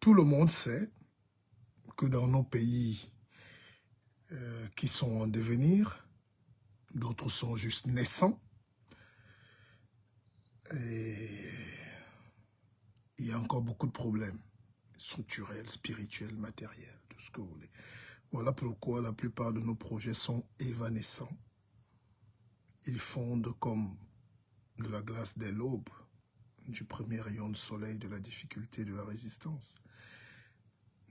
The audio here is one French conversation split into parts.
Tout le monde sait que dans nos pays qui sont en devenir, d'autres sont juste naissants, et il y a encore beaucoup de problèmes structurels, spirituels, matériels, tout ce que vous voulez. Voilà pourquoi la plupart de nos projets sont évanescents. Ils fondent comme de la glace dès l'aube, du premier rayon de soleil, de la difficulté, de la résistance.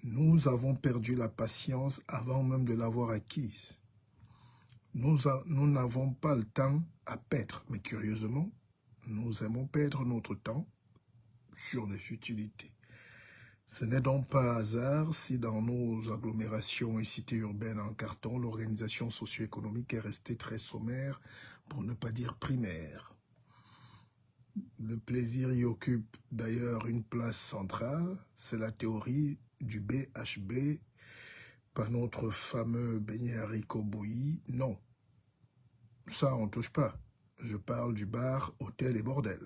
Nous avons perdu la patience avant même de l'avoir acquise. Nous n'avons pas le temps à perdre, mais curieusement, nous aimons perdre notre temps sur des futilités. Ce n'est donc pas un hasard si dans nos agglomérations et cités urbaines en carton, l'organisation socio-économique est restée très sommaire, pour ne pas dire primaire. Le plaisir y occupe d'ailleurs une place centrale, c'est la théorie du BHB, pas notre fameux beignet haricot bouilli, non. Ça, on ne touche pas. Je parle du bar, hôtel et bordel.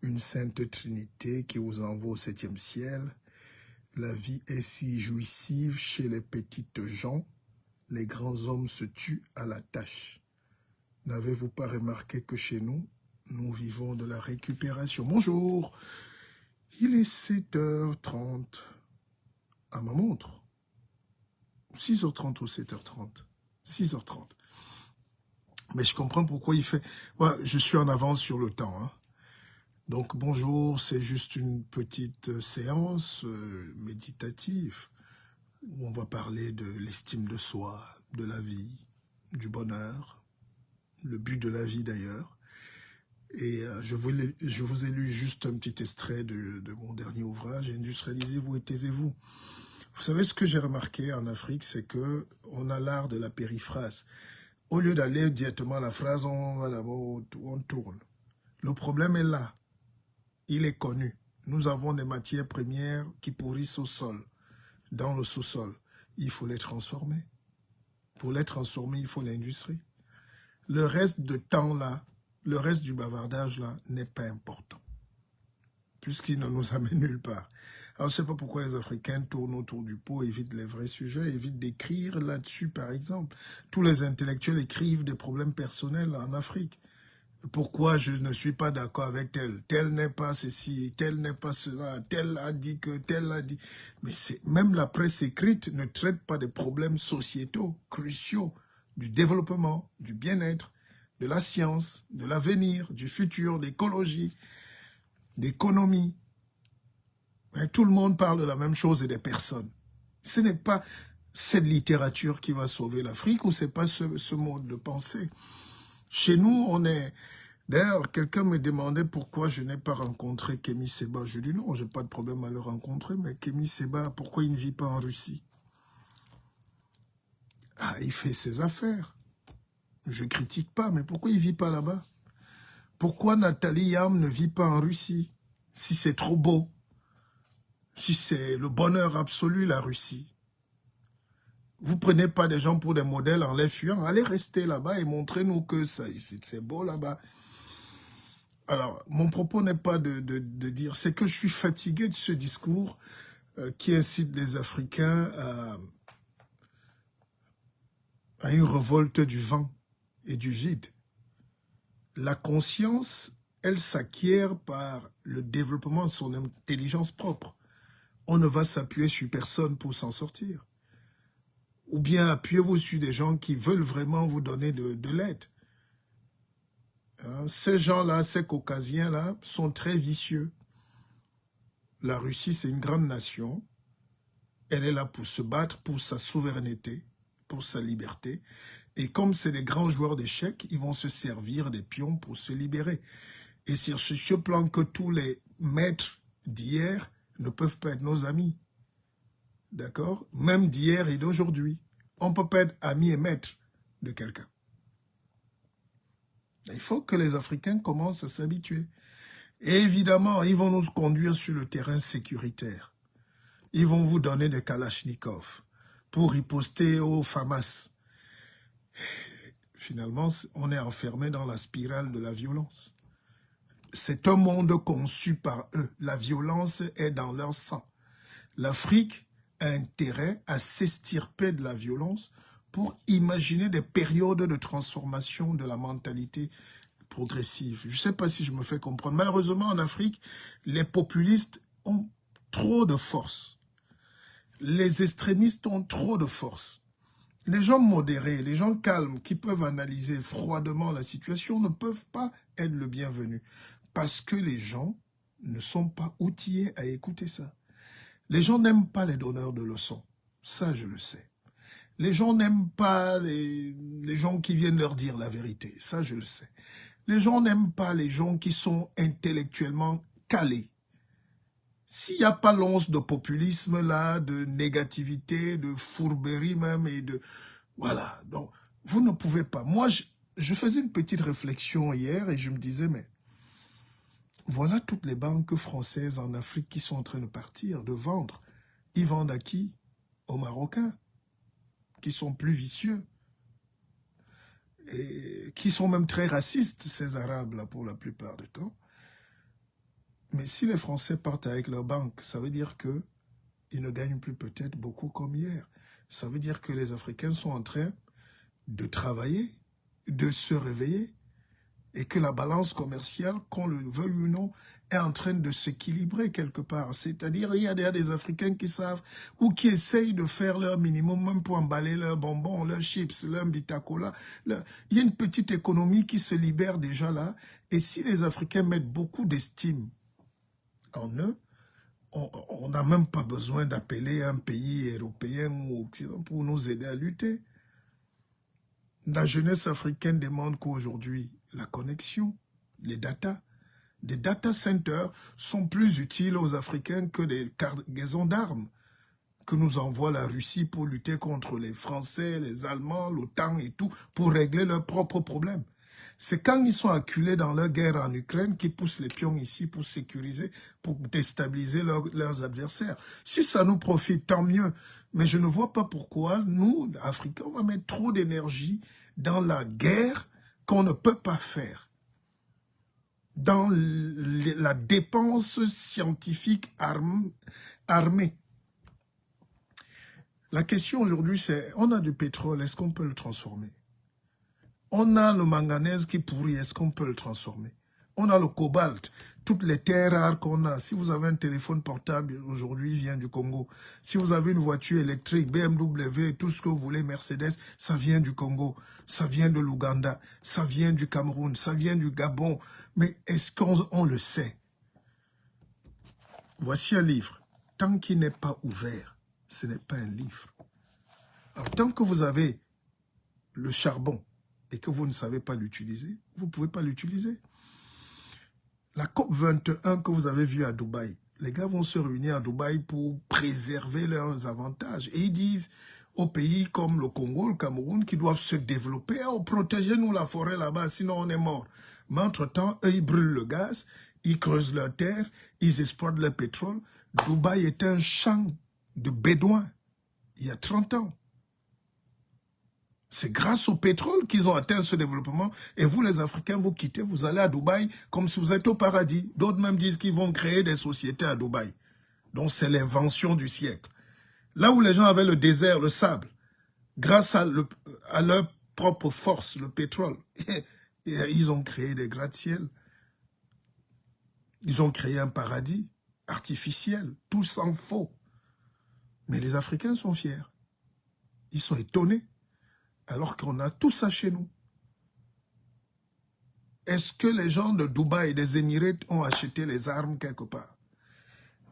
Une sainte trinité qui vous envoie au 7e ciel. La vie est si jouissive chez les petites gens, les grands hommes se tuent à la tâche. N'avez-vous pas remarqué que chez nous, nous vivons de la récupération? Bonjour, il est 7h30 à ma montre. 6h30 ou 7h30? 6h30. Mais je comprends pourquoi il fait... Ouais, je suis en avance sur le temps, hein. Donc bonjour, c'est juste une petite séance méditative où on va parler de l'estime de soi, de la vie, du bonheur, le but de la vie d'ailleurs. Et je vous ai lu juste un petit extrait de mon dernier ouvrage, Industrialisez-vous et taisez-vous. Vous savez ce que j'ai remarqué en Afrique, c'est que on a l'art de la périphrase. Au lieu d'aller directement à la phrase, on va d'abord, on tourne. Le problème est là. Il est connu. Nous avons des matières premières qui pourrissent au sol, dans le sous-sol. Il faut les transformer. Pour les transformer, il faut l'industrie. Le reste de temps là, le reste du bavardage là, n'est pas important, puisqu'il ne nous amène nulle part. Alors je ne sais pas pourquoi les Africains tournent autour du pot, évitent les vrais sujets, évitent d'écrire là-dessus par exemple. Tous les intellectuels écrivent des problèmes personnels en Afrique. Pourquoi je ne suis pas d'accord avec tel? Tel n'est pas ceci, tel n'est pas cela, tel a dit que, tel a dit... Mais même la presse écrite ne traite pas des problèmes sociétaux, cruciaux, du développement, du bien-être, de la science, de l'avenir, du futur, d'écologie, d'économie. Tout le monde parle de la même chose et des personnes. Ce n'est pas cette littérature qui va sauver l'Afrique ou ce n'est pas ce mode de pensée. Chez nous, on est... D'ailleurs, quelqu'un me demandait pourquoi je n'ai pas rencontré Kémy Séba. Je dis non, je n'ai pas de problème à le rencontrer, mais Kémy Séba, pourquoi il ne vit pas en Russie? Ah, il fait ses affaires. Je ne critique pas, mais pourquoi il ne vit pas là-bas? Pourquoi Nathalie Yam ne vit pas en Russie? Si c'est trop beau, si c'est le bonheur absolu, la Russie. Vous prenez pas des gens pour des modèles en les fuyant. Allez rester là-bas et montrez-nous que c'est beau là-bas. Alors, mon propos n'est pas de dire, c'est que je suis fatigué de ce discours qui incite les Africains à une révolte du vent et du vide. La conscience, elle s'acquiert par le développement de son intelligence propre. On ne va s'appuyer sur personne pour s'en sortir. Ou bien appuyez-vous sur des gens qui veulent vraiment vous donner de l'aide. Ces gens-là, ces Caucasiens-là, sont très vicieux. La Russie, c'est une grande nation. Elle est là pour se battre pour sa souveraineté, pour sa liberté. Et comme c'est des grands joueurs d'échecs, ils vont se servir des pions pour se libérer. Et c'est sur ce plan que tous les maîtres d'hier ne peuvent pas être nos amis. D'accord? Même d'hier et d'aujourd'hui. On ne peut pas être ami et maître de quelqu'un. Il faut que les Africains commencent à s'habituer. Et évidemment, ils vont nous conduire sur le terrain sécuritaire. Ils vont vous donner des kalachnikovs pour riposter aux FAMAS. Finalement, on est enfermé dans la spirale de la violence. C'est un monde conçu par eux. La violence est dans leur sang. L'Afrique a intérêt à s'extirper de la violence pour imaginer des périodes de transformation de la mentalité progressive. Je ne sais pas si je me fais comprendre. Malheureusement, en Afrique, les populistes ont trop de force. Les extrémistes ont trop de force. Les gens modérés, les gens calmes qui peuvent analyser froidement la situation ne peuvent pas être le bienvenu parce que les gens ne sont pas outillés à écouter ça. Les gens n'aiment pas les donneurs de leçons. Ça, je le sais. Les gens n'aiment pas les gens qui viennent leur dire la vérité. Ça, je le sais. Les gens n'aiment pas les gens qui sont intellectuellement calés. S'il n'y a pas l'once de populisme là, de négativité, de fourberie même et de... Voilà, donc vous ne pouvez pas. Moi, je faisais une petite réflexion hier et je me disais, mais voilà toutes les banques françaises en Afrique qui sont en train de partir, de vendre. Ils vendent à qui? Aux Marocains, qui sont plus vicieux. Et qui sont même très racistes, ces Arabes là pour la plupart du temps. Mais si les Français partent avec leur banque, ça veut dire qu'ils ne gagnent plus peut-être beaucoup comme hier. Ça veut dire que les Africains sont en train de travailler, de se réveiller, et que la balance commerciale, qu'on le veuille ou non, est en train de s'équilibrer quelque part. C'est-à-dire, il y a des Africains qui savent ou qui essayent de faire leur minimum, même pour emballer leurs bonbons, leurs chips, leurs bitacola. Il y a une petite économie qui se libère déjà là. Et si les Africains mettent beaucoup d'estime en eux, on n'a même pas besoin d'appeler un pays européen ou occidental pour nous aider à lutter. La jeunesse africaine demande qu'aujourd'hui, la connexion, les data, des data centers sont plus utiles aux Africains que des cargaisons d'armes que nous envoie la Russie pour lutter contre les Français, les Allemands, l'OTAN et tout, pour régler leurs propres problèmes. C'est quand ils sont acculés dans leur guerre en Ukraine qu'ils poussent les pions ici pour sécuriser, pour déstabiliser leurs adversaires. Si ça nous profite, tant mieux. Mais je ne vois pas pourquoi nous, Africains, on va mettre trop d'énergie dans la guerre qu'on ne peut pas faire. Dans la dépense scientifique armée. La question aujourd'hui, c'est, on a du pétrole, est-ce qu'on peut le transformer? On a le manganèse qui pourrit, est-ce qu'on peut le transformer? On a le cobalt, toutes les terres rares qu'on a. Si vous avez un téléphone portable, aujourd'hui, il vient du Congo. Si vous avez une voiture électrique, BMW, tout ce que vous voulez, Mercedes, ça vient du Congo, ça vient de l'Ouganda, ça vient du Cameroun, ça vient du Gabon. Mais est-ce qu'on le sait? Voici un livre. Tant qu'il n'est pas ouvert, ce n'est pas un livre. Alors, tant que vous avez le charbon et que vous ne savez pas l'utiliser, vous ne pouvez pas l'utiliser. La COP 21 que vous avez vue à Dubaï, les gars vont se réunir à Dubaï pour préserver leurs avantages. Et ils disent aux pays comme le Congo, le Cameroun, qui doivent se développer, oh, protégez-nous la forêt là-bas, sinon on est mort. Mais entre-temps, eux, ils brûlent le gaz, ils creusent leur terre, ils exploitent le pétrole. Dubaï est un champ de bédouins il y a 30 ans. C'est grâce au pétrole qu'ils ont atteint ce développement. Et vous, les Africains, vous quittez, vous allez à Dubaï comme si vous êtes au paradis. D'autres même disent qu'ils vont créer des sociétés à Dubaï. Donc c'est l'invention du siècle. Là où les gens avaient le désert, le sable, grâce à leur propre force, le pétrole, ils ont créé des gratte-ciel. Ils ont créé un paradis artificiel, tout sans faux. Mais les Africains sont fiers. Ils sont étonnés. Alors qu'on a tout ça chez nous. Est-ce que les gens de Dubaï et des Émirats ont acheté les armes quelque part?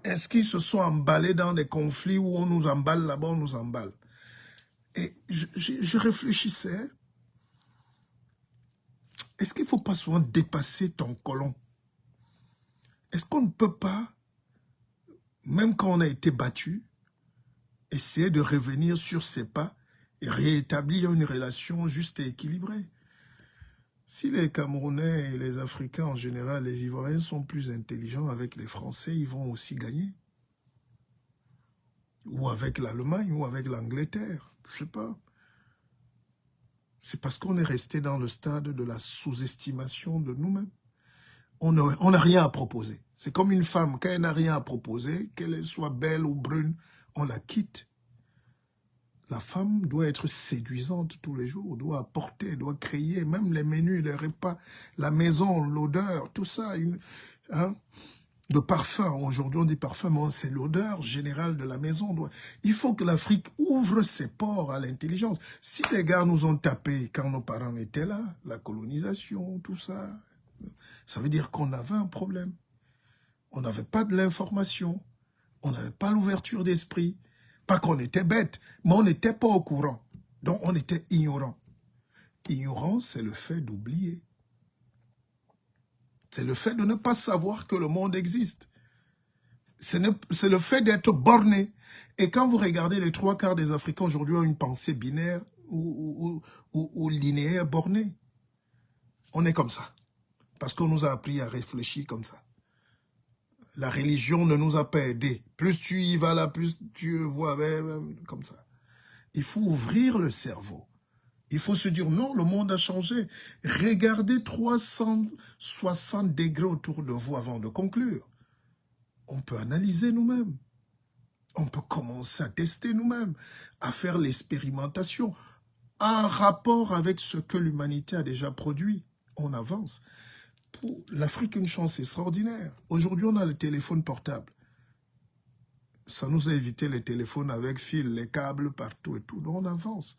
Est-ce qu'ils se sont emballés dans des conflits où on nous emballe là-bas, on nous emballe? Et je réfléchissais. Est-ce qu'il ne faut pas souvent dépasser ton colon? Est-ce qu'on ne peut pas, même quand on a été battu, essayer de revenir sur ses pas et rétablir une relation juste et équilibrée? Si les Camerounais et les Africains en général, les Ivoiriens sont plus intelligents avec les Français, ils vont aussi gagner. Ou avec l'Allemagne, ou avec l'Angleterre, je ne sais pas. C'est parce qu'on est resté dans le stade de la sous-estimation de nous-mêmes. on n'a rien à proposer. C'est comme une femme, quand elle n'a rien à proposer, qu'elle soit belle ou brune, on la quitte. La femme doit être séduisante tous les jours, doit apporter, doit créer, même les menus, les repas, la maison, l'odeur, tout ça. Hein, de parfum, aujourd'hui on dit parfum, mais c'est l'odeur générale de la maison. Il faut que l'Afrique ouvre ses ports à l'intelligence. Si les gars nous ont tapés quand nos parents étaient là, la colonisation, tout ça, ça veut dire qu'on avait un problème. On n'avait pas de l'information, on n'avait pas l'ouverture d'esprit. Pas qu'on était bête, mais on n'était pas au courant. Donc on était ignorant. Ignorant, c'est le fait d'oublier. C'est le fait de ne pas savoir que le monde existe. C'est le fait d'être borné. Et quand vous regardez, les 3/4 des Africains aujourd'hui ont une pensée binaire ou linéaire bornée. On est comme ça. Parce qu'on nous a appris à réfléchir comme ça. La religion ne nous a pas aidés. Plus tu y vas là, plus tu vois comme ça. Il faut ouvrir le cerveau. Il faut se dire, non, le monde a changé. Regardez 360 degrés autour de vous avant de conclure. On peut analyser nous-mêmes. On peut commencer à tester nous-mêmes, à faire l'expérimentation en rapport avec ce que l'humanité a déjà produit. On avance. Pour l'Afrique, une chance extraordinaire. Aujourd'hui, on a le téléphone portable. Ça nous a évité les téléphones avec fil, les câbles partout et tout. Donc on avance.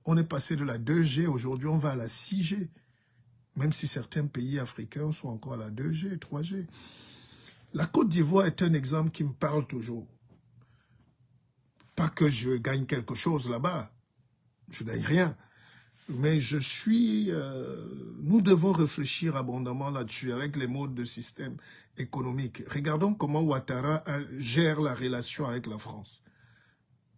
On est passé de la 2G, aujourd'hui on va à la 6G. Même si certains pays africains sont encore à la 2G, 3G. La Côte d'Ivoire est un exemple qui me parle toujours. Pas que je gagne quelque chose là-bas. Je ne gagne rien. Mais nous devons réfléchir abondamment là-dessus avec les modes de système économique. Regardons comment Ouattara gère la relation avec la France.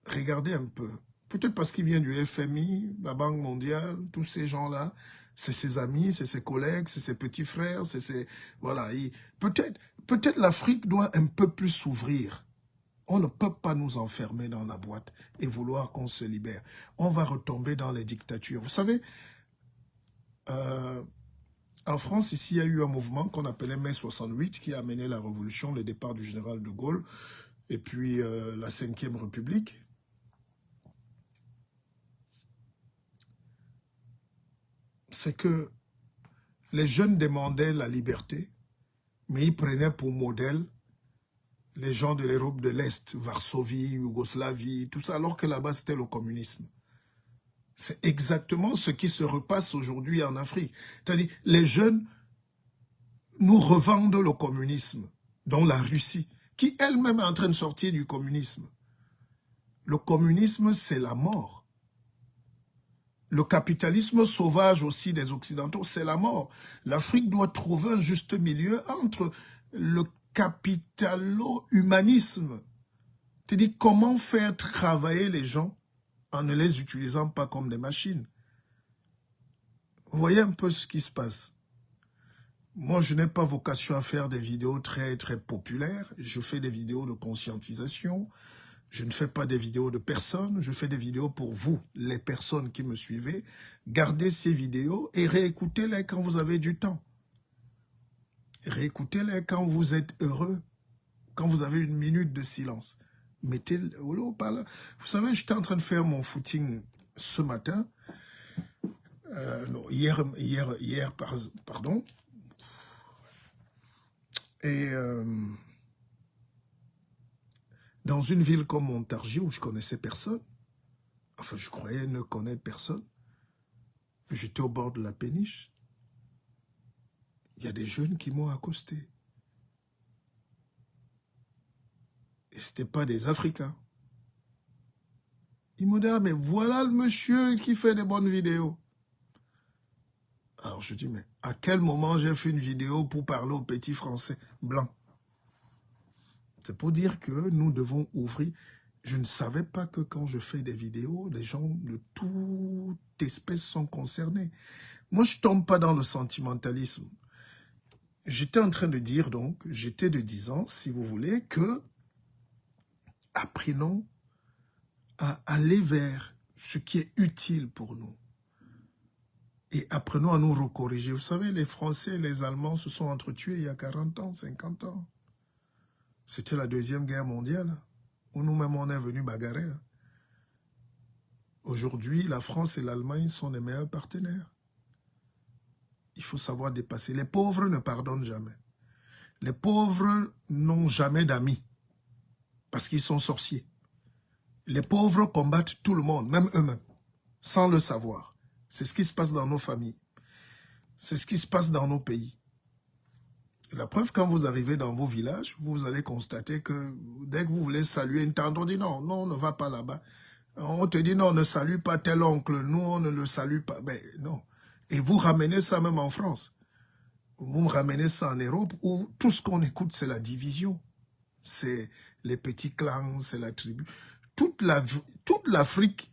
Regardez un peu. Peut-être parce qu'il vient du FMI, la Banque mondiale, tous ces gens-là, c'est ses amis, c'est ses collègues, c'est ses petits frères, c'est ses... Voilà. Peut-être l'Afrique doit un peu plus s'ouvrir. On ne peut pas nous enfermer dans la boîte et vouloir qu'on se libère. On va retomber dans les dictatures. Vous savez, en France, ici, il y a eu un mouvement qu'on appelait mai 68 qui a amené la révolution, le départ du général de Gaulle et puis la 5e République. C'est que les jeunes demandaient la liberté, mais ils prenaient pour modèle les gens de l'Europe de l'Est, Varsovie, Yougoslavie, tout ça, alors que là-bas, c'était le communisme. C'est exactement ce qui se repasse aujourd'hui en Afrique. C'est-à-dire, les jeunes nous revendent le communisme, dont la Russie, qui elle-même est en train de sortir du communisme. Le communisme, c'est la mort. Le capitalisme sauvage aussi des Occidentaux, c'est la mort. L'Afrique doit trouver un juste milieu entre le capitalo-humanisme. C'est-à-dire comment faire travailler les gens en ne les utilisant pas comme des machines. Vous voyez un peu ce qui se passe. Moi, je n'ai pas vocation à faire des vidéos très, très populaires. Je fais des vidéos de conscientisation. Je ne fais pas des vidéos de personnes. Je fais des vidéos pour vous, les personnes qui me suivez. Gardez ces vidéos et réécoutez-les quand vous avez du temps. Réécoutez-les quand vous êtes heureux, quand vous avez une minute de silence. Mettez-le au haut-parleur. Vous savez, j'étais en train de faire mon footing ce matin. Non, hier, pardon. Et dans une ville comme Montargis où je connaissais personne, enfin je croyais ne connaître personne, j'étais au bord de la péniche. Il y a des jeunes qui m'ont accosté. Et ce n'étaient pas des Africains. Ils m'ont dit, ah, mais voilà le monsieur qui fait des bonnes vidéos. Alors je dis, mais à quel moment j'ai fait une vidéo pour parler aux petits Français blancs? C'est pour dire que nous devons ouvrir. Je ne savais pas que quand je fais des vidéos, les gens de toute espèce sont concernés. Moi, je ne tombe pas dans le sentimentalisme. J'étais en train de dire donc, j'étais de 10 ans, si vous voulez, que apprenons à aller vers ce qui est utile pour nous. Et apprenons à nous recorriger. Vous savez, les Français et les Allemands se sont entretués il y a 40 ans, 50 ans. C'était la Deuxième Guerre mondiale, où nous-mêmes on est venus bagarrer. Aujourd'hui, la France et l'Allemagne sont les meilleurs partenaires. Il faut savoir dépasser. Les pauvres ne pardonnent jamais. Les pauvres n'ont jamais d'amis, parce qu'ils sont sorciers. Les pauvres combattent tout le monde, même eux-mêmes, sans le savoir. C'est ce qui se passe dans nos familles. C'est ce qui se passe dans nos pays. Et la preuve, quand vous arrivez dans vos villages, vous allez constater que dès que vous voulez saluer une tante, on dit non, non, ne va pas là-bas. On te dit non, ne salue pas tel oncle, nous on ne le salue pas. Ben non. Et vous ramenez ça même en France. Vous me ramenez ça en Europe où tout ce qu'on écoute, c'est la division. C'est les petits clans, c'est la tribu. Toute l'Afrique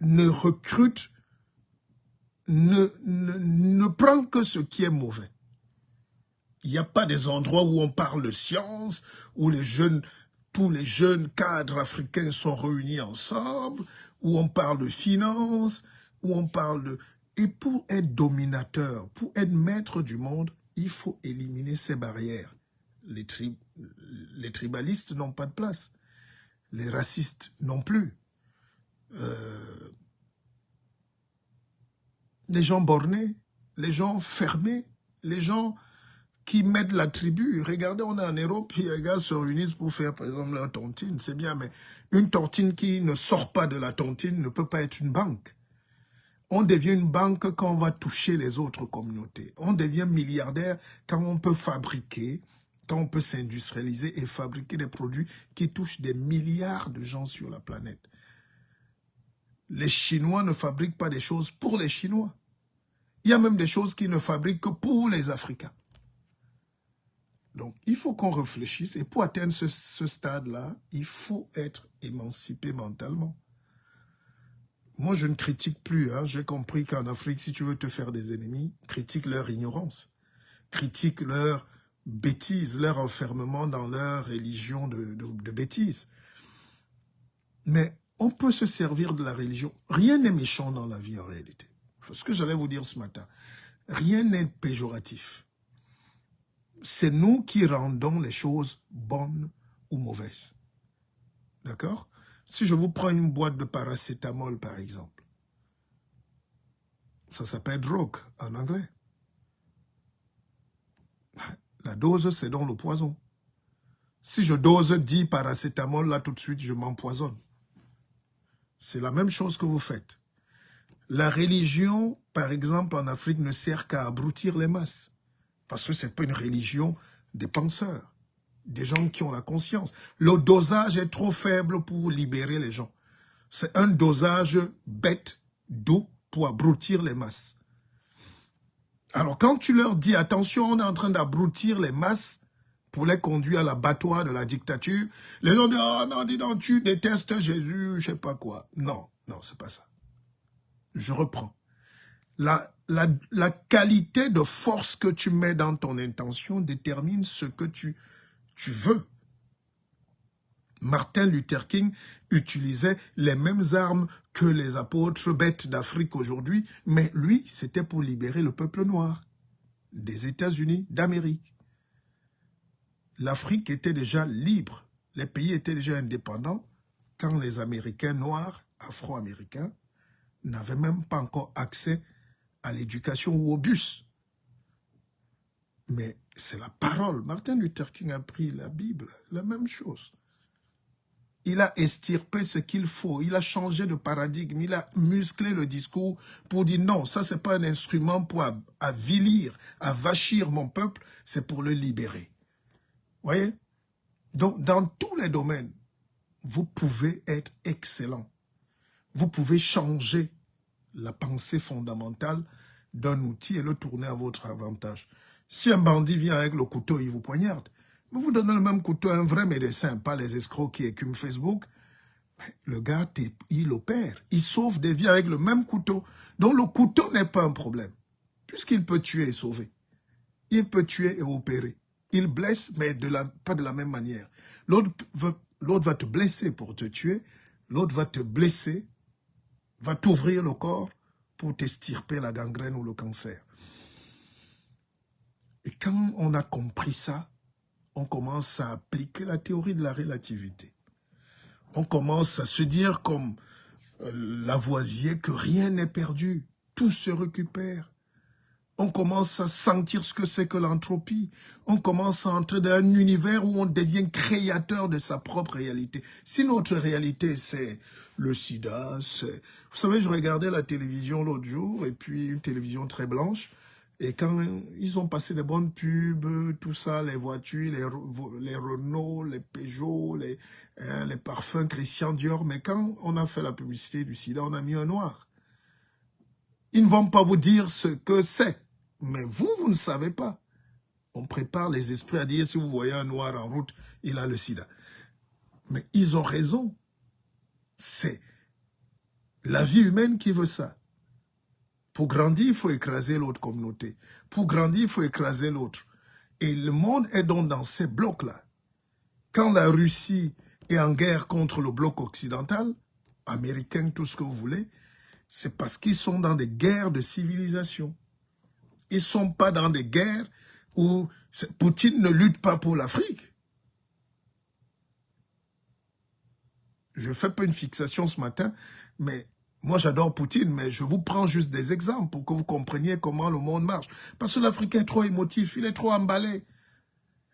ne recrute, ne prend que ce qui est mauvais. Il n'y a pas des endroits où on parle de science, où tous les jeunes cadres africains sont réunis ensemble, où on parle de finance, où on parle de... Et pour être dominateur, pour être maître du monde, il faut éliminer ces barrières. Les tribalistes n'ont pas de place. Les racistes non plus. Les gens bornés, les gens fermés, les gens qui mettent la tribu. Regardez, on est en Europe, et les gars se réunissent pour faire, par exemple, leur tontine. C'est bien, mais une tontine qui ne sort pas de la tontine ne peut pas être une banque. On devient une banque quand on va toucher les autres communautés. On devient milliardaire quand on peut fabriquer, quand on peut s'industrialiser et fabriquer des produits qui touchent des milliards de gens sur la planète. Les Chinois ne fabriquent pas des choses pour les Chinois. Il y a même des choses qu'ils ne fabriquent que pour les Africains. Donc, il faut qu'on réfléchisse. Et pour atteindre ce stade-là, il faut être émancipé mentalement. Moi, je ne critique plus. Hein. J'ai compris qu'en Afrique, si tu veux te faire des ennemis, critique leur ignorance. Critique leur bêtise, leur enfermement dans leur religion de bêtises. Mais on peut se servir de la religion. Rien n'est méchant dans la vie en réalité. Ce que j'allais vous dire ce matin. Rien n'est péjoratif. C'est nous qui rendons les choses bonnes ou mauvaises. D'accord? Si je vous prends une boîte de paracétamol, par exemple, ça s'appelle drogue en anglais. La dose, c'est donc le poison. Si je dose 10 paracétamol, là, tout de suite, je m'empoisonne. C'est la même chose que vous faites. La religion, par exemple, en Afrique, ne sert qu'à abrutir les masses. Parce que ce n'est pas une religion des penseurs, des gens qui ont la conscience. Le dosage est trop faible pour libérer les gens. C'est un dosage bête, doux, pour abrutir les masses. Alors quand tu leur dis, attention, on est en train d'abrutir les masses pour les conduire à l'abattoir de la dictature, les gens disent, oh non, dis donc, tu détestes Jésus, je sais pas quoi. Non, non, c'est pas ça. Je reprends. La qualité de force que tu mets dans ton intention détermine ce que tu veux. Martin Luther King utilisait les mêmes armes que les apôtres bêtes d'Afrique aujourd'hui, mais lui, c'était pour libérer le peuple noir des États-Unis d'Amérique. L'Afrique était déjà libre, les pays étaient déjà indépendants quand les Américains noirs, afro-américains, n'avaient même pas encore accès à l'éducation ou au bus. Mais c'est la parole. Martin Luther King a pris la Bible, la même chose. Il a estirpé ce qu'il faut, il a changé de paradigme, il a musclé le discours pour dire non, ça c'est pas un instrument pour avilir, avachir mon peuple, c'est pour le libérer. Vous voyez? Donc dans tous les domaines, vous pouvez être excellent. Vous pouvez changer la pensée fondamentale d'un outil et le tourner à votre avantage. Si un bandit vient avec le couteau, il vous poignarde. Vous vous donnez le même couteau à un vrai médecin, pas les escrocs qui écument Facebook. Le gars, il opère. Il sauve des vies avec le même couteau. Donc le couteau n'est pas un problème. Puisqu'il peut tuer et sauver. Il peut tuer et opérer. Il blesse, mais pas de la même manière. L'autre va te blesser pour te tuer. L'autre va te blesser, va t'ouvrir le corps pour t'extirper la gangrène ou le cancer. Et quand on a compris ça, on commence à appliquer la théorie de la relativité. On commence à se dire comme Lavoisier que rien n'est perdu, tout se récupère. On commence à sentir ce que c'est que l'entropie. On commence à entrer dans un univers où on devient créateur de sa propre réalité. Si notre réalité, c'est le sida, c'est... Vous savez, je regardais la télévision l'autre jour, et puis une télévision très blanche, et quand ils ont passé des bonnes pubs, tout ça, les voitures, les Renault, les Peugeot, les parfums Christian Dior, mais quand on a fait la publicité du sida, on a mis un noir. Ils ne vont pas vous dire ce que c'est. Mais vous ne savez pas. On prépare les esprits à dire, si vous voyez un noir en route, il a le sida. Mais ils ont raison. C'est la vie humaine qui veut ça. Pour grandir, il faut écraser l'autre communauté. Pour grandir, il faut écraser l'autre. Et le monde est donc dans ces blocs-là. Quand la Russie est en guerre contre le bloc occidental, américain, tout ce que vous voulez, c'est parce qu'ils sont dans des guerres de civilisation. Ils ne sont pas dans des guerres où Poutine ne lutte pas pour l'Afrique. Je ne fais pas une fixation ce matin, mais moi j'adore Poutine, mais je vous prends juste des exemples pour que vous compreniez comment le monde marche. Parce que l'Africain est trop émotif, il est trop emballé.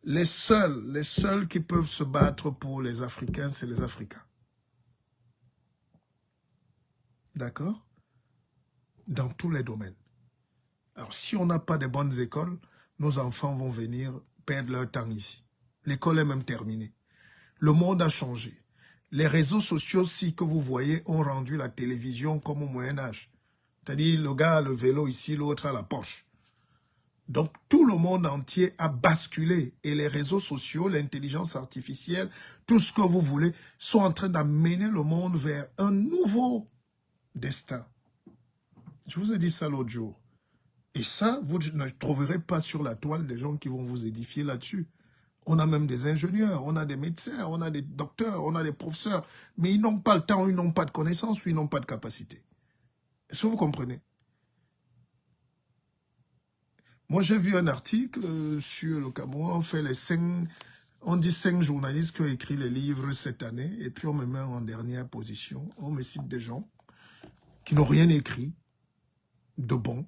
Les seuls qui peuvent se battre pour les Africains, c'est les Africains. D'accord? Dans tous les domaines. Alors, si on n'a pas de bonnes écoles, nos enfants vont venir perdre leur temps ici. L'école est même terminée. Le monde a changé. Les réseaux sociaux, si que vous voyez, ont rendu la télévision comme au Moyen-Âge. C'est-à-dire, le gars a le vélo ici, l'autre a la Porsche. Donc, tout le monde entier a basculé. Et les réseaux sociaux, l'intelligence artificielle, tout ce que vous voulez, sont en train d'amener le monde vers un nouveau destin. Je vous ai dit ça l'autre jour. Et ça, vous ne trouverez pas sur la toile des gens qui vont vous édifier là-dessus. On a même des ingénieurs, on a des médecins, on a des docteurs, on a des professeurs, mais ils n'ont pas le temps, ils n'ont pas de connaissances, ou ils n'ont pas de capacité. Est-ce que vous comprenez? Moi, j'ai vu un article sur le Cameroun, on dit 5 journalistes qui ont écrit les livres cette année, et puis on me met en dernière position, on me cite des gens qui n'ont rien écrit de bon,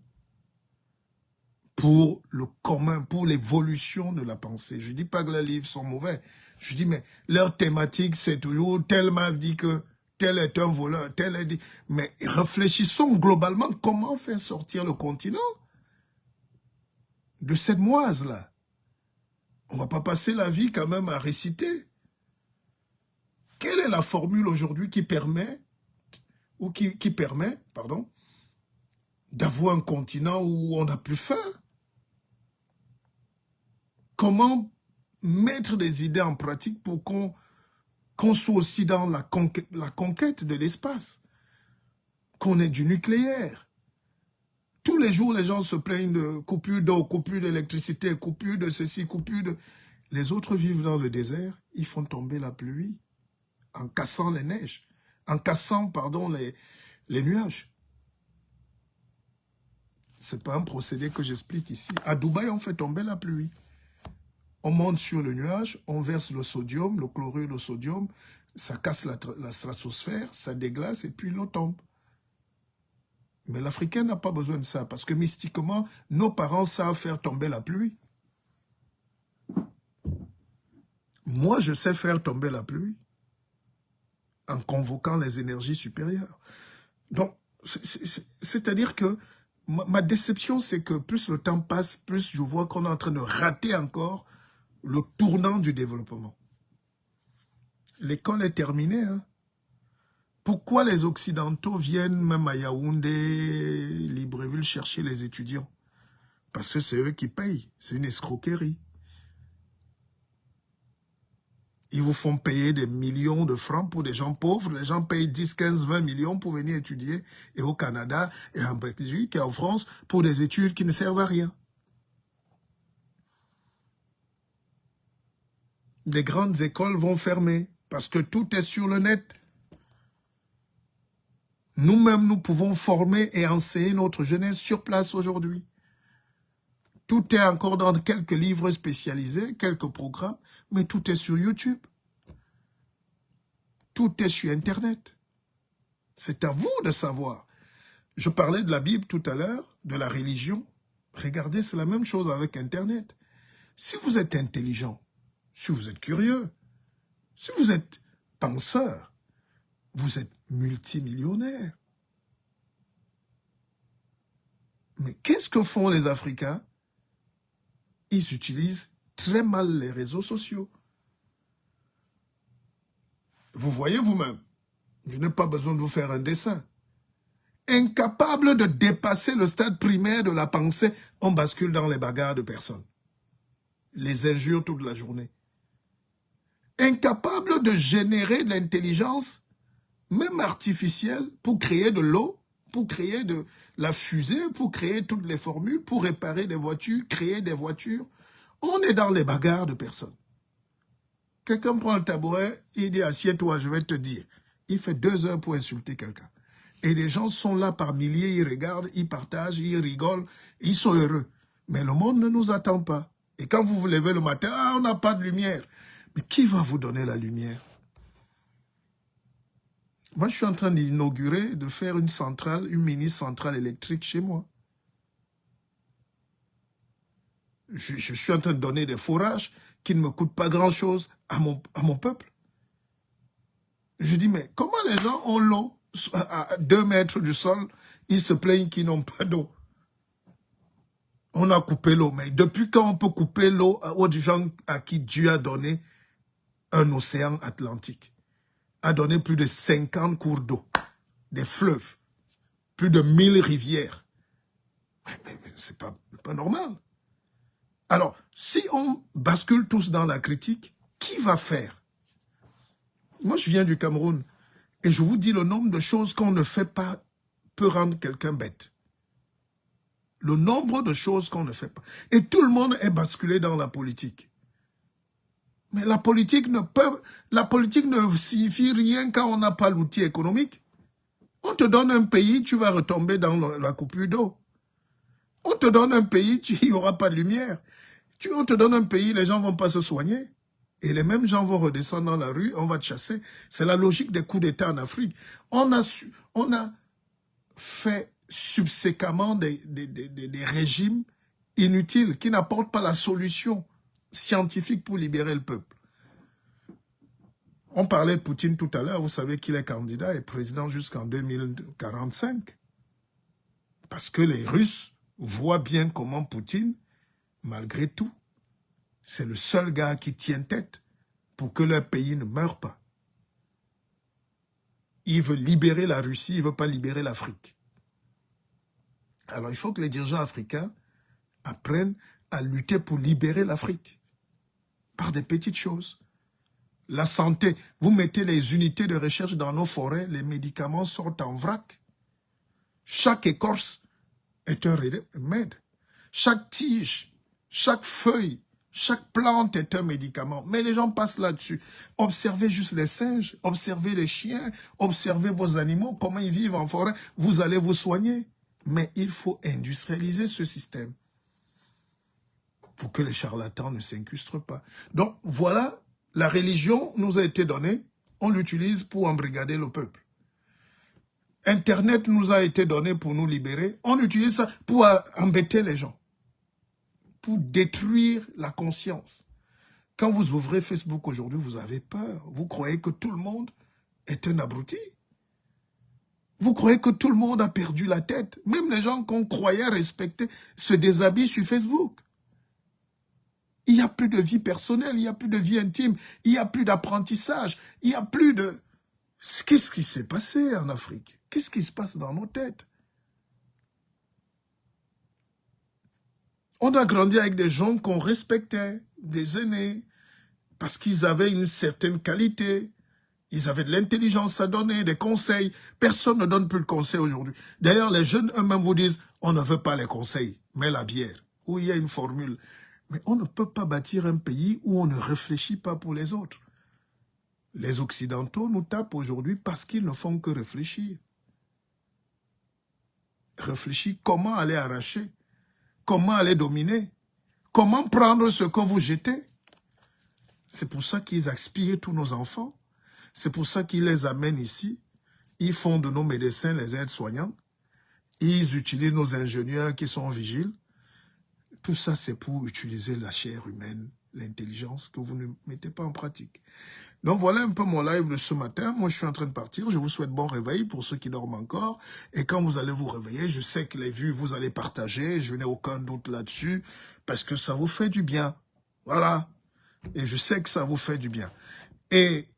pour le commun, pour l'évolution de la pensée. Je ne dis pas que les livres sont mauvais. Je dis, mais leur thématique, c'est toujours, tel m'a dit que tel est un voleur, tel est dit. Mais réfléchissons globalement, comment faire sortir le continent de cette moise-là. On ne va pas passer la vie quand même à réciter. Quelle est la formule aujourd'hui qui permet, d'avoir un continent où on n'a plus faim? Comment mettre des idées en pratique pour qu'on soit aussi dans la conquête de l'espace, qu'on ait du nucléaire. Tous les jours, les gens se plaignent de coupure d'eau, coupure d'électricité, coupure de ceci, coupure de... Les autres vivent dans le désert, ils font tomber la pluie en cassant les neiges, en cassant, les nuages. Ce n'est pas un procédé que j'explique ici. À Dubaï, on fait tomber la pluie. On monte sur le nuage, on verse le sodium, le chlorure de sodium, ça casse la stratosphère, ça déglace et puis l'eau tombe. Mais l'Africain n'a pas besoin de ça parce que mystiquement, nos parents savent faire tomber la pluie. Moi, je sais faire tomber la pluie en convoquant les énergies supérieures. Donc, c'est-à-dire que ma déception, c'est que plus le temps passe, plus je vois qu'on est en train de rater encore le tournant du développement. L'école est terminée. Hein? Pourquoi les Occidentaux viennent même à Yaoundé, Libreville, chercher les étudiants? Parce que c'est eux qui payent. C'est une escroquerie. Ils vous font payer des millions de francs pour des gens pauvres. Les gens payent 10, 15, 20 millions pour venir étudier. Et au Canada, et en Belgique, et en France, pour des études qui ne servent à rien. Les grandes écoles vont fermer parce que tout est sur le net. Nous-mêmes, nous pouvons former et enseigner notre jeunesse sur place aujourd'hui. Tout est encore dans quelques livres spécialisés, quelques programmes, mais tout est sur YouTube. Tout est sur Internet. C'est à vous de savoir. Je parlais de la Bible tout à l'heure, de la religion. Regardez, c'est la même chose avec Internet. Si vous êtes intelligent, si vous êtes curieux, si vous êtes penseur, vous êtes multimillionnaire. Mais qu'est-ce que font les Africains? Ils utilisent très mal les réseaux sociaux. Vous voyez vous-même, je n'ai pas besoin de vous faire un dessin. Incapable de dépasser le stade primaire de la pensée, on bascule dans les bagarres de personnes. Les injures toute la journée. Incapable de générer de l'intelligence, même artificielle, pour créer de l'eau, pour créer de la fusée, pour créer toutes les formules, pour réparer des voitures, créer des voitures. On est dans les bagarres de personnes. Quelqu'un prend le tabouret, il dit « assieds-toi, je vais te dire ». Il fait 2 heures pour insulter quelqu'un. Et les gens sont là par milliers, ils regardent, ils partagent, ils rigolent, ils sont heureux. Mais le monde ne nous attend pas. Et quand vous vous levez le matin, « ah, on n'a pas de lumière ». Mais qui va vous donner la lumière? Moi, je suis en train d'inaugurer, de faire une centrale, une mini-centrale électrique chez moi. Je suis en train de donner des forages qui ne me coûtent pas grand-chose à mon peuple. Je dis, mais comment les gens ont l'eau à 2 mètres du sol, ils se plaignent qu'ils n'ont pas d'eau. On a coupé l'eau, mais depuis quand on peut couper l'eau aux gens à qui Dieu a donné un océan Atlantique, a donné plus de 50 cours d'eau, des fleuves, plus de 1000 rivières. Mais c'est pas normal. Alors, si on bascule tous dans la critique, qui va faire? Moi, je viens du Cameroun et je vous dis le nombre de choses qu'on ne fait pas peut rendre quelqu'un bête. Le nombre de choses qu'on ne fait pas. Et tout le monde est basculé dans la politique. Mais la politique ne signifie rien quand on n'a pas l'outil économique. On te donne un pays, tu vas retomber dans la coupure d'eau. On te donne un pays, il n'y aura pas de lumière. On te donne un pays, les gens ne vont pas se soigner. Et les mêmes gens vont redescendre dans la rue, on va te chasser. C'est la logique des coups d'État en Afrique. On a fait subséquemment des régimes inutiles qui n'apportent pas la solution scientifique pour libérer le peuple. On parlait de Poutine tout à l'heure, vous savez qu'il est candidat et président jusqu'en 2045. Parce que les Russes voient bien comment Poutine, malgré tout, c'est le seul gars qui tient tête pour que leur pays ne meure pas. Il veut libérer la Russie, il ne veut pas libérer l'Afrique. Alors il faut que les dirigeants africains apprennent à lutter pour libérer l'Afrique. Par des petites choses. La santé, vous mettez les unités de recherche dans nos forêts, les médicaments sortent en vrac. Chaque écorce est un remède. Chaque tige, chaque feuille, chaque plante est un médicament. Mais les gens passent là-dessus. Observez juste les singes, observez les chiens, observez vos animaux, comment ils vivent en forêt. Vous allez vous soigner. Mais il faut industrialiser ce système pour que les charlatans ne s'incrustent pas. Donc voilà, la religion nous a été donnée, on l'utilise pour embrigader le peuple. Internet nous a été donné pour nous libérer, on utilise ça pour embêter les gens, pour détruire la conscience. Quand vous ouvrez Facebook aujourd'hui, vous avez peur. Vous croyez que tout le monde est un abruti. Vous croyez que tout le monde a perdu la tête. Même les gens qu'on croyait respecter se déshabillent sur Facebook. Il n'y a plus de vie personnelle, il n'y a plus de vie intime, il n'y a plus d'apprentissage, il n'y a plus de... Qu'est-ce qui s'est passé en Afrique? Qu'est-ce qui se passe dans nos têtes? On a grandi avec des gens qu'on respectait, des aînés, parce qu'ils avaient une certaine qualité, ils avaient de l'intelligence à donner, des conseils. Personne ne donne plus de conseils aujourd'hui. D'ailleurs, les jeunes eux-mêmes vous disent, on ne veut pas les conseils, mais la bière, où il y a une formule. Mais on ne peut pas bâtir un pays où on ne réfléchit pas pour les autres. Les Occidentaux nous tapent aujourd'hui parce qu'ils ne font que réfléchir. réfléchi comment aller arracher, comment aller dominer, comment prendre ce que vous jetez. C'est pour ça qu'ils aspirent tous nos enfants. C'est pour ça qu'ils les amènent ici. Ils font de nos médecins les aides-soignants. Ils utilisent nos ingénieurs qui sont vigiles. Tout ça, c'est pour utiliser la chair humaine, l'intelligence que vous ne mettez pas en pratique. Donc voilà un peu mon live de ce matin. Moi, je suis en train de partir. Je vous souhaite bon réveil pour ceux qui dorment encore. Et quand vous allez vous réveiller, je sais que les vues, vous allez partager. Je n'ai aucun doute là-dessus parce que ça vous fait du bien. Voilà. Et je sais que ça vous fait du bien. Et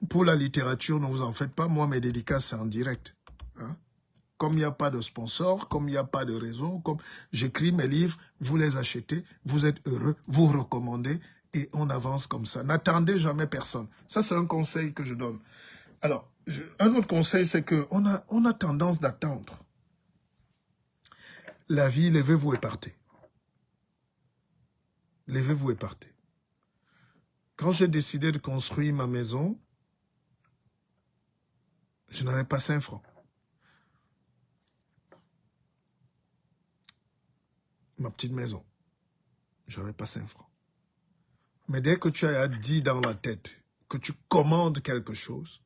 pour la littérature, ne vous en faites pas. Moi, mes dédicaces, c'est en direct. Hein? Comme il n'y a pas de sponsor, comme il n'y a pas de réseau, comme j'écris mes livres, vous les achetez, vous êtes heureux, vous recommandez et on avance comme ça. N'attendez jamais personne. Ça, c'est un conseil que je donne. Alors, un autre conseil, c'est qu'on a tendance d'attendre. La vie, levez-vous et partez. Levez-vous et partez. Quand j'ai décidé de construire ma maison, je n'avais pas 5 francs. Ma petite maison, je n'avais pas 5 francs. Mais dès que tu as dit dans la tête que tu commandes quelque chose,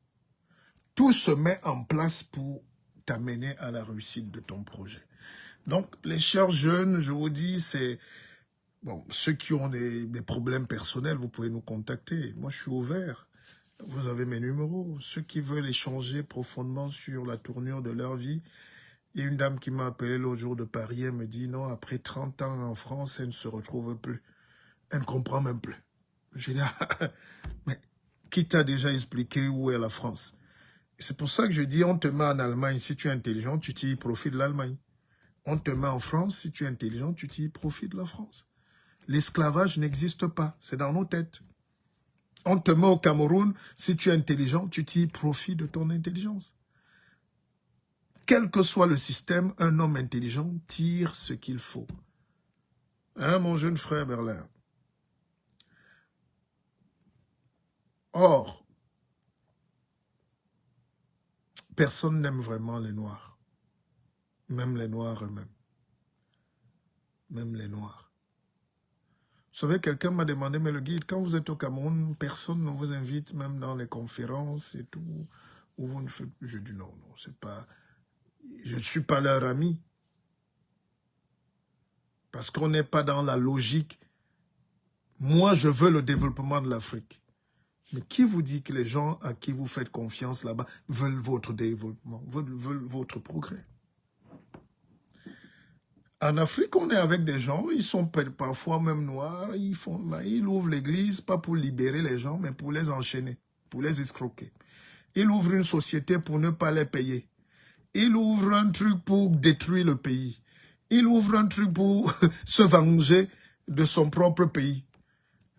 tout se met en place pour t'amener à la réussite de ton projet. Donc, les chers jeunes, je vous dis, c'est... Bon, ceux qui ont des problèmes personnels, vous pouvez nous contacter. Moi, je suis ouvert. Vous avez mes numéros. Ceux qui veulent échanger profondément sur la tournure de leur vie. Il y a une dame qui m'a appelé l'autre jour de Paris. Elle me dit, non, après 30 ans en France, elle ne se retrouve plus. Elle ne comprend même plus. J'ai dit, mais qui t'a déjà expliqué où est la France? C'est pour ça que je dis, on te met en Allemagne, si tu es intelligent, tu t'y profites de l'Allemagne. On te met en France, si tu es intelligent, tu t'y profites de la France. L'esclavage n'existe pas, c'est dans nos têtes. On te met au Cameroun, si tu es intelligent, tu t'y profites de ton intelligence. Quel que soit le système, un homme intelligent tire ce qu'il faut. Hein, mon jeune frère Berlin? Or, personne n'aime vraiment les Noirs. Même les Noirs eux-mêmes. Même les Noirs. Vous savez, quelqu'un m'a demandé, mais le guide, quand vous êtes au Cameroun, personne ne vous invite, même dans les conférences et tout. Où vous ne faites... Je dis non, c'est pas... Je ne suis pas leur ami. Parce qu'on n'est pas dans la logique. Moi, je veux le développement de l'Afrique. Mais qui vous dit que les gens à qui vous faites confiance là-bas veulent votre développement, veulent votre progrès? En Afrique, on est avec des gens, ils sont parfois même noirs, ils ouvrent l'église, pas pour libérer les gens, mais pour les enchaîner, pour les escroquer. Ils ouvrent une société pour ne pas les payer. Ils ouvrent un truc pour détruire le pays. Ils ouvrent un truc pour se venger de son propre pays.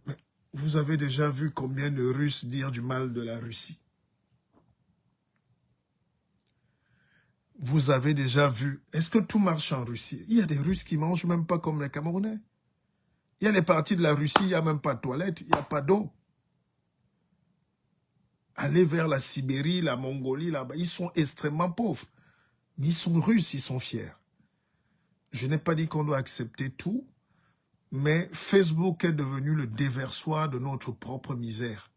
Mais vous avez déjà vu combien de Russes dire du mal de la Russie? Vous avez déjà vu, est-ce que tout marche en Russie? Il y a des Russes qui mangent même pas comme les Camerounais. Il y a des parties de la Russie, il n'y a même pas de toilettes, il n'y a pas d'eau. Allez vers la Sibérie, la Mongolie, là-bas, ils sont extrêmement pauvres. Mais ils sont russes, ils sont fiers. Je n'ai pas dit qu'on doit accepter tout, mais Facebook est devenu le déversoir de notre propre misère.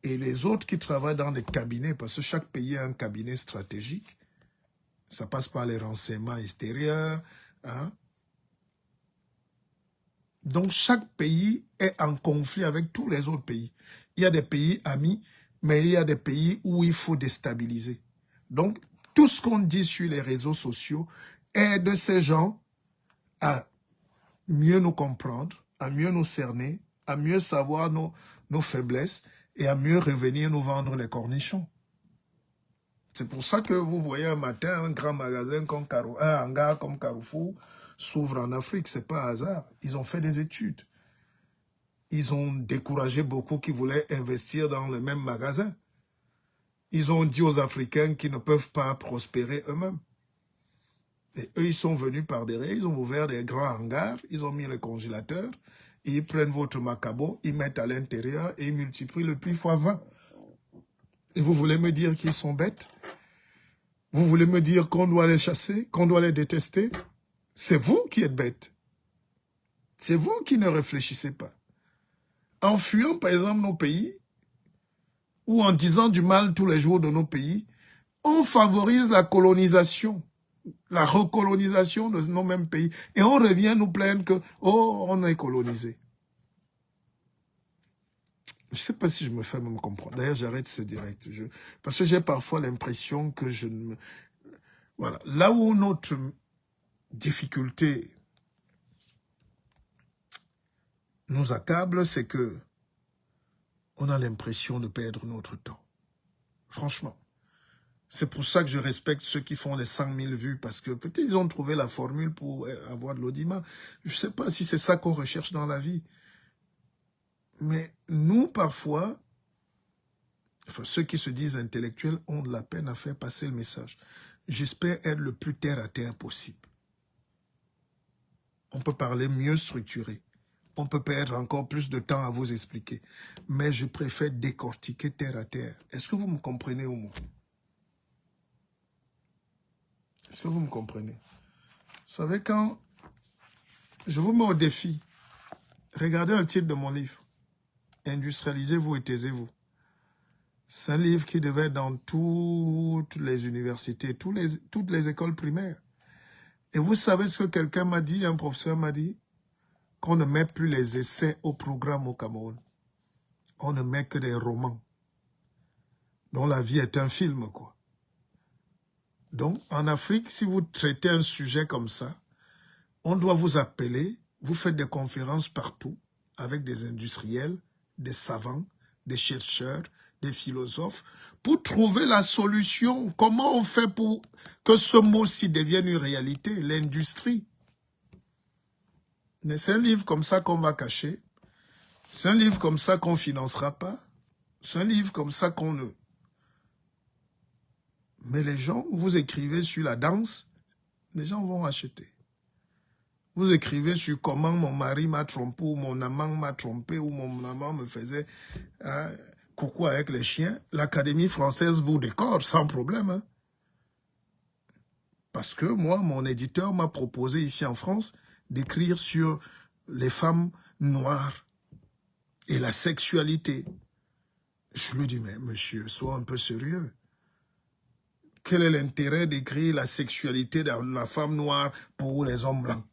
Et les autres qui travaillent dans des cabinets, parce que chaque pays a un cabinet stratégique, ça passe par les renseignements extérieurs. Hein? Donc, chaque pays est en conflit avec tous les autres pays. Il y a des pays amis, mais il y a des pays où il faut déstabiliser. Donc, tout ce qu'on dit sur les réseaux sociaux aide ces gens à mieux nous comprendre, à mieux nous cerner, à mieux savoir nos faiblesses et à mieux revenir nous vendre les cornichons. C'est pour ça que vous voyez un matin un grand magasin comme un hangar comme Carrefour s'ouvre en Afrique. Ce n'est pas hasard. Ils ont fait des études. Ils ont découragé beaucoup qui voulaient investir dans le même magasin. Ils ont dit aux Africains qu'ils ne peuvent pas prospérer eux-mêmes. Et eux, ils sont venus par derrière, ils ont ouvert des grands hangars, ils ont mis les congélateurs, et ils prennent votre macabo, ils mettent à l'intérieur et ils multiplient le prix x 20. Et vous voulez me dire qu'ils sont bêtes? Vous voulez me dire qu'on doit les chasser, qu'on doit les détester? C'est vous qui êtes bêtes. C'est vous qui ne réfléchissez pas. En fuyant, par exemple, nos pays, ou en disant du mal tous les jours de nos pays, on favorise la colonisation, la recolonisation de nos mêmes pays. Et on revient nous plaindre que, oh, on est colonisé. Je ne sais pas si je me fais même comprendre. D'ailleurs, j'arrête ce direct. Parce que j'ai parfois l'impression que je ne me... Voilà. Là où notre difficulté nous accable, c'est que on a l'impression de perdre notre temps. Franchement. C'est pour ça que je respecte ceux qui font les 100 000 vues, parce que peut-être ils ont trouvé la formule pour avoir de l'audimat. Je ne sais pas si c'est ça qu'on recherche dans la vie. Mais nous, parfois, enfin, ceux qui se disent intellectuels ont de la peine à faire passer le message. J'espère être le plus terre à terre possible. On peut parler mieux structuré. On peut perdre encore plus de temps à vous expliquer. Mais je préfère décortiquer terre à terre. Est-ce que vous me comprenez au moins? Est-ce que vous me comprenez? Vous savez, quand je vous mets au défi, regardez le titre de mon livre. Industrialisez-vous et taisez-vous. C'est un livre qui devait être dans toutes les universités, toutes les écoles primaires. Et vous savez ce que quelqu'un m'a dit, un professeur m'a dit? Qu'on ne met plus les essais au programme au Cameroun. On ne met que des romans. dont la vie est un film, quoi. Donc, en Afrique, si vous traitez un sujet comme ça, on doit vous appeler, vous faites des conférences partout, avec des industriels, des savants, des chercheurs, des philosophes, pour trouver la solution. Comment on fait pour que ce mot-ci devienne une réalité, l'industrie? Mais c'est un livre comme ça qu'on va cacher. C'est un livre comme ça qu'on ne financera pas. C'est un livre comme ça qu'on ne... Mais les gens, vous écrivez sur la danse, les gens vont acheter. Vous écrivez sur comment mon mari m'a trompé, ou mon amant m'a trompé, ou mon amant me faisait coucou avec les chiens. L'Académie française vous décore sans problème. Hein. Parce que moi, mon éditeur m'a proposé ici en France d'écrire sur les femmes noires et la sexualité. Je lui dis, mais monsieur, sois un peu sérieux. Quel est l'intérêt d'écrire la sexualité de la femme noire pour les hommes blancs?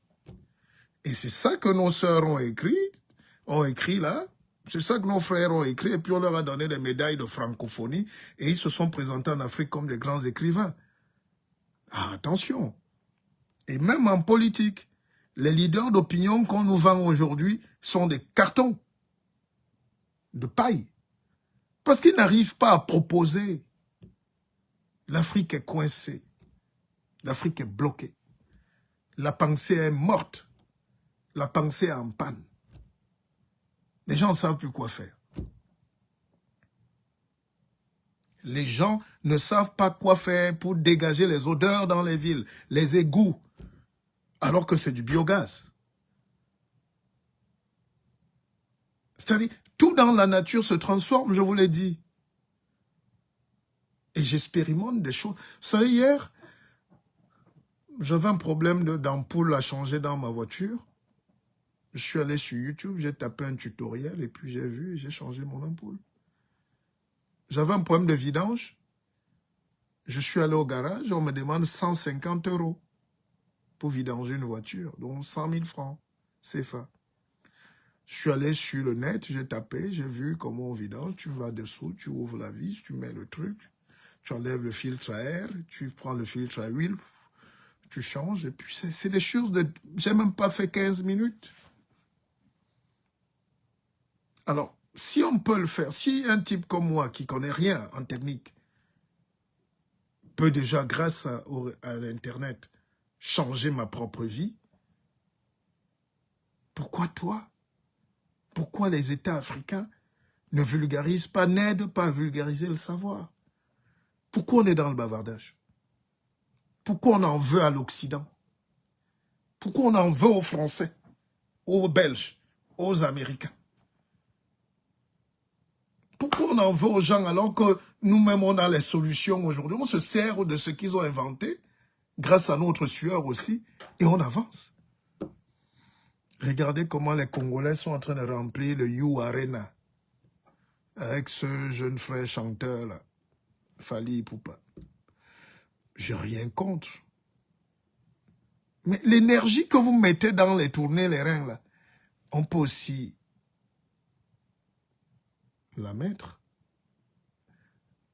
Et c'est ça que nos sœurs ont écrit là. C'est ça que nos frères ont écrit. Et puis on leur a donné des médailles de francophonie. Et ils se sont présentés en Afrique comme des grands écrivains. Ah, attention. Et même en politique, les leaders d'opinion qu'on nous vend aujourd'hui sont des cartons de paille. Parce qu'ils n'arrivent pas à proposer. L'Afrique est coincée. L'Afrique est bloquée. La pensée est morte. La pensée est en panne. Les gens ne savent plus quoi faire. Les gens ne savent pas quoi faire pour dégager les odeurs dans les villes, les égouts, alors que c'est du biogaz. C'est-à-dire, tout dans la nature se transforme, je vous l'ai dit. Et j'expérimente des choses. Vous savez, hier, j'avais un problème d'ampoule à changer dans ma voiture. Je suis allé sur YouTube, j'ai tapé un tutoriel et puis j'ai vu et j'ai changé mon ampoule. J'avais un problème de vidange. Je suis allé au garage, on me demande 150 € pour vidanger une voiture, donc 100 000 francs CFA. Je suis allé sur le net, j'ai tapé, j'ai vu comment on vidange. Tu vas dessous, tu ouvres la vis, tu mets le truc, tu enlèves le filtre à air, tu prends le filtre à huile, tu changes, et puis c'est des choses de... J'ai même pas fait 15 minutes. Alors, si on peut le faire, si un type comme moi qui connaît rien en technique peut déjà, grâce à l'Internet, changer ma propre vie, pourquoi toi? Pourquoi les États africains ne vulgarisent pas, n'aident pas à vulgariser le savoir? Pourquoi on est dans le bavardage? Pourquoi on en veut à l'Occident? Pourquoi on en veut aux Français, aux Belges, aux Américains? Pourquoi on en veut aux gens alors que nous-mêmes, on a les solutions aujourd'hui. On se sert de ce qu'ils ont inventé, grâce à notre sueur aussi, et on avance. Regardez comment les Congolais sont en train de remplir le You Arena avec ce jeune frère chanteur-là, Fally Ipupa. J'ai rien contre. Mais l'énergie que vous mettez dans les tournées, les reins, là, on peut aussi la mettre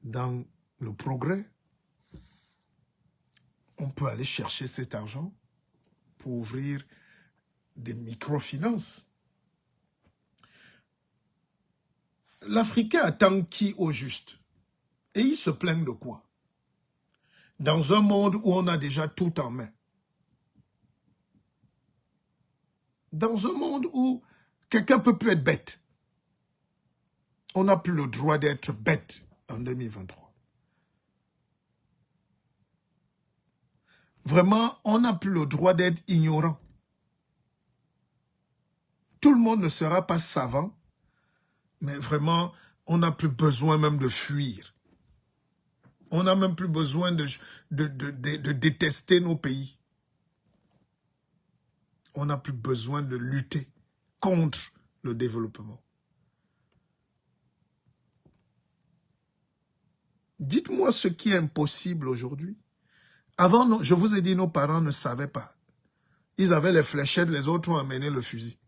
dans le progrès. On peut aller chercher cet argent pour ouvrir des microfinances. L'Africain attend qui au juste? Et il se plaint de quoi? Dans un monde où on a déjà tout en main. Dans un monde où quelqu'un peut plus être bête. On n'a plus le droit d'être bête en 2023. Vraiment, on n'a plus le droit d'être ignorant. Tout le monde ne sera pas savant, mais vraiment, on n'a plus besoin même de fuir. On n'a même plus besoin de détester nos pays. On n'a plus besoin de lutter contre le développement. Dites-moi ce qui est impossible aujourd'hui. Avant, je vous ai dit, nos parents ne savaient pas. Ils avaient les fléchettes, les autres ont amené le fusil.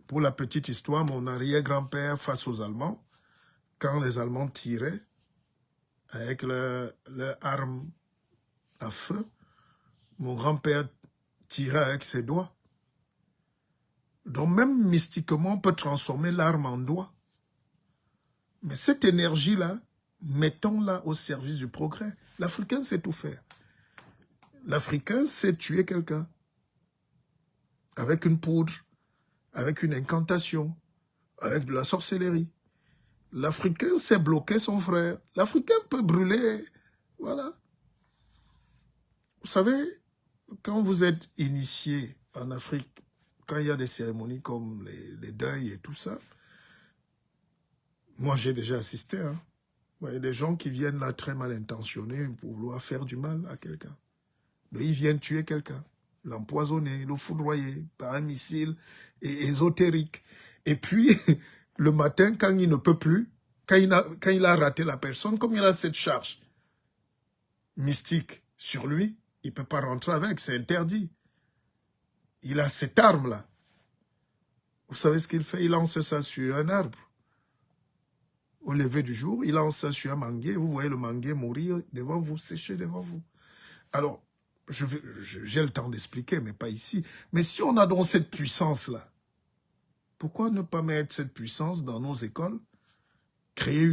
Pour la petite histoire, mon arrière-grand-père face aux Allemands, quand les Allemands tiraient avec leur arme à feu, mon grand-père tirait avec ses doigts. Donc même mystiquement, on peut transformer l'arme en doigt. Mais cette énergie-là, mettons-la au service du progrès. L'Africain sait tout faire. L'Africain sait tuer quelqu'un avec une poudre, avec une incantation, avec de la sorcellerie. L'Africain sait bloquer son frère. L'Africain peut brûler. Voilà. Vous savez, quand vous êtes initié en Afrique, quand il y a des cérémonies comme les deuils et tout ça, moi j'ai déjà assisté. Hein. Il y a des gens qui viennent là très mal intentionnés pour vouloir faire du mal à quelqu'un. Ils viennent tuer quelqu'un, l'empoisonner, le foudroyer par un missile ésotérique. Et puis, le matin, quand il ne peut plus, quand il a raté la personne, comme il a cette charge mystique sur lui, il ne peut pas rentrer avec, c'est interdit. Il a cette arme-là. Vous savez ce qu'il fait? Il lance ça sur un arbre. Au lever du jour, il lance ça sur un manguier. Vous voyez le manguier mourir devant vous, sécher devant vous. Alors, j'ai le temps d'expliquer, mais pas ici. Mais si on a donc cette puissance-là, pourquoi ne pas mettre cette puissance dans nos écoles? Créer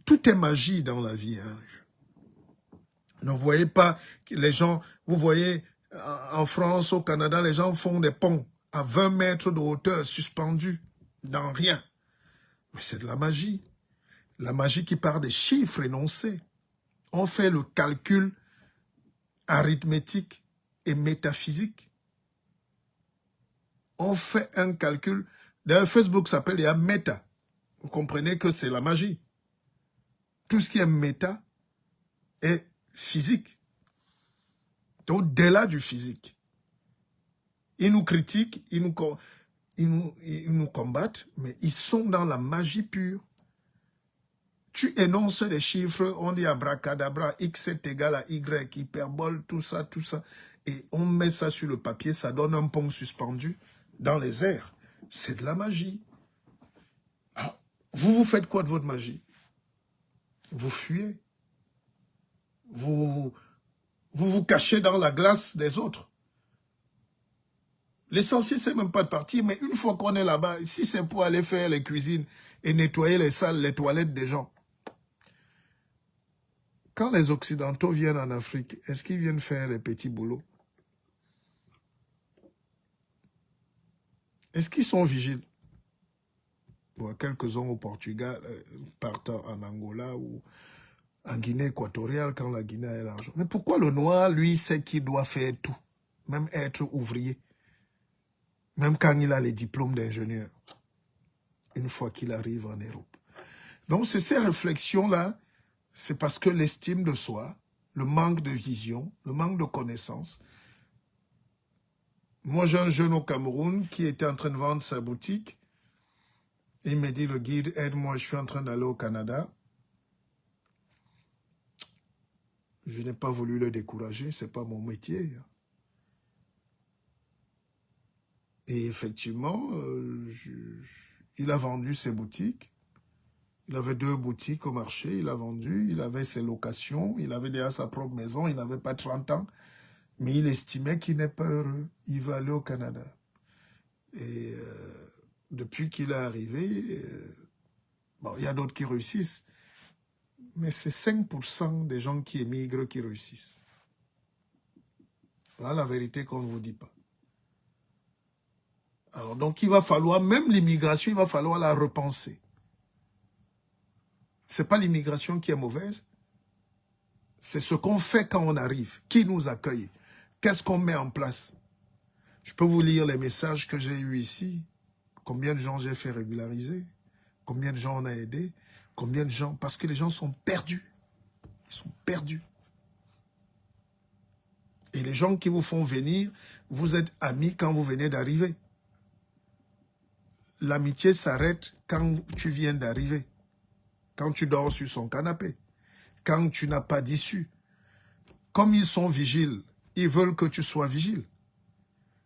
Tout est magie dans la vie. Hein. Ne voyez pas les gens... Vous voyez, en France, au Canada, les gens font des ponts à 20 mètres de hauteur, suspendus, dans rien. Mais c'est de la magie. La magie qui part des chiffres énoncés. On fait le calcul arithmétique et métaphysique. On fait un calcul. D'ailleurs, Facebook s'appelle il y a méta. Vous comprenez que c'est la magie. Tout ce qui est méta est physique. Au-delà du physique. Ils nous critiquent, ils nous combattent, mais ils sont dans la magie pure. Tu énonces des chiffres, on dit abracadabra, x est égal à y, hyperbole, tout ça, et on met ça sur le papier, ça donne un pont suspendu dans les airs. C'est de la magie. Alors, vous faites quoi de votre magie? Vous fuyez. Vous vous cachez dans la glace des autres. L'essentiel, c'est même pas de partir, mais une fois qu'on est là-bas, si c'est pour aller faire les cuisines et nettoyer les salles, les toilettes des gens, quand les Occidentaux viennent en Afrique, est-ce qu'ils viennent faire les petits boulots? Est-ce qu'ils sont vigiles? Bon, quelques-uns au Portugal, partant en Angola ou en Guinée équatoriale quand la Guinée a l'argent. Mais pourquoi le noir, lui, sait qu'il doit faire tout, même être ouvrier, même quand il a les diplômes d'ingénieur? une fois qu'il arrive en Europe. Donc, c'est ces réflexions-là, c'est parce que l'estime de soi, le manque de vision, le manque de connaissances. Moi, j'ai un jeune au Cameroun qui était en train de vendre sa boutique. Il me dit, le guide, aide-moi, je suis en train d'aller au Canada. Je n'ai pas voulu le décourager, ce n'est pas mon métier. Et effectivement, il a vendu ses boutiques. Il avait 2 boutiques au marché, il a vendu, il avait ses locations, il avait déjà sa propre maison, il n'avait pas 30 ans. Mais il estimait qu'il n'est pas heureux. Il veut aller au Canada. Et depuis qu'il est arrivé, bon, il y a d'autres qui réussissent. Mais c'est 5% des gens qui émigrent qui réussissent. Voilà la vérité qu'on ne vous dit pas. Alors donc il va falloir, même l'immigration, il va falloir la repenser. Ce n'est pas l'immigration qui est mauvaise. C'est ce qu'on fait quand on arrive. Qui nous accueille? Qu'est-ce qu'on met en place? Je peux vous lire les messages que j'ai eus ici. Combien de gens j'ai fait régulariser? Combien de gens on a aidé? Combien de gens? Parce que les gens sont perdus. Ils sont perdus. Et les gens qui vous font venir, vous êtes amis quand vous venez d'arriver. L'amitié s'arrête quand tu viens d'arriver. Quand tu dors sur son canapé. Quand tu n'as pas d'issue. Comme ils sont vigiles, ils veulent que tu sois vigile.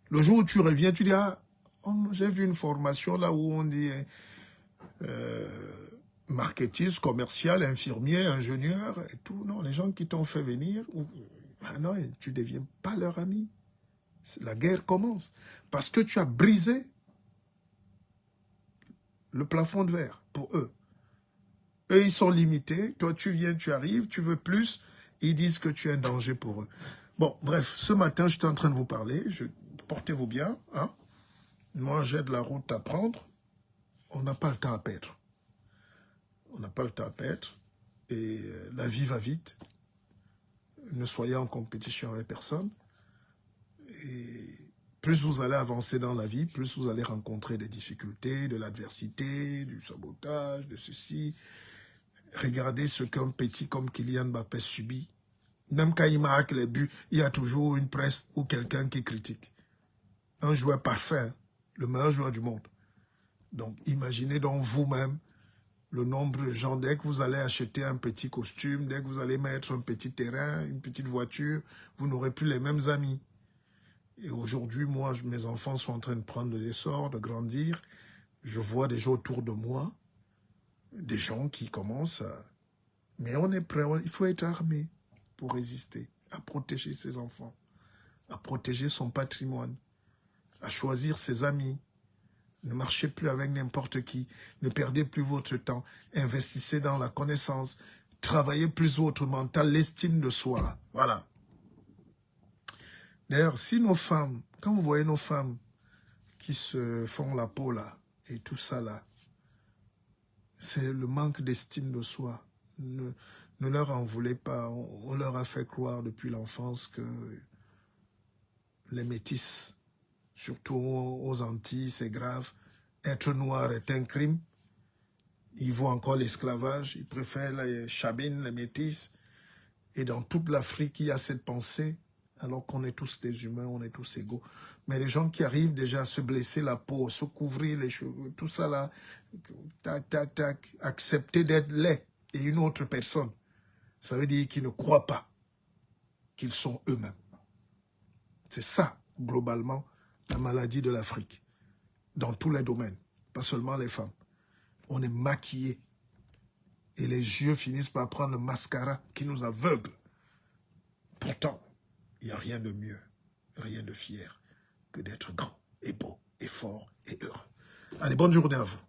Le jour où tu reviens, tu dis, ah, j'ai vu une formation là où on dit marketiste, commercial, infirmier, ingénieur et tout. Non, les gens qui t'ont fait venir, non, tu ne deviens pas leur ami. La guerre commence. Parce que tu as brisé le plafond de verre pour eux. Eux, ils sont limités. Toi, tu viens, tu arrives, tu veux plus. Ils disent que tu es un danger pour eux. Bon, bref, ce matin, j'étais en train de vous parler. Portez-vous bien. Hein? Moi, j'ai de la route à prendre. On n'a pas le temps à perdre. On n'a pas le temps à perdre. Et la vie va vite. Ne soyez en compétition avec personne. Et plus vous allez avancer dans la vie, plus vous allez rencontrer des difficultés, de l'adversité, du sabotage, de ceci. Regardez ce qu'un petit comme Kylian Mbappé subit. Même quand il marque les buts, il y a toujours une presse ou quelqu'un qui critique. Un joueur parfait, le meilleur joueur du monde. Donc, imaginez donc vous-même le nombre de gens, dès que vous allez acheter un petit costume, dès que vous allez mettre un petit terrain, une petite voiture, vous n'aurez plus les mêmes amis. Et aujourd'hui, moi, mes enfants sont en train de prendre de l'essor, de grandir. Je vois des gens autour de moi, des gens qui commencent à... Mais on est prêt, il faut être armé pour résister, à protéger ses enfants, à protéger son patrimoine, à choisir ses amis. Ne marchez plus avec n'importe qui, ne perdez plus votre temps, investissez dans la connaissance, travaillez plus votre mental, l'estime de soi. Voilà. D'ailleurs, si nos femmes, quand vous voyez nos femmes qui se font la peau là, et tout ça là, c'est le manque d'estime de soi. Ne leur en voulez pas. On leur a fait croire depuis l'enfance que les métis, surtout aux Antilles, c'est grave. Être noir est un crime. Ils voient encore l'esclavage. Ils préfèrent les chabines, les métis. Et dans toute l'Afrique, il y a cette pensée, alors qu'on est tous des humains, on est tous égaux. Mais les gens qui arrivent déjà à se blesser la peau, se couvrir les cheveux, tout ça là, tac, tac, tac, accepter d'être laid et une autre personne, ça veut dire qu'ils ne croient pas qu'ils sont eux-mêmes. C'est ça, globalement, la maladie de l'Afrique. Dans tous les domaines, pas seulement les femmes. On est maquillés. Et les yeux finissent par prendre le mascara qui nous aveugle. Pourtant, il n'y a rien de mieux, rien de fier que d'être grand et beau et fort et heureux. Allez, bonne journée à vous.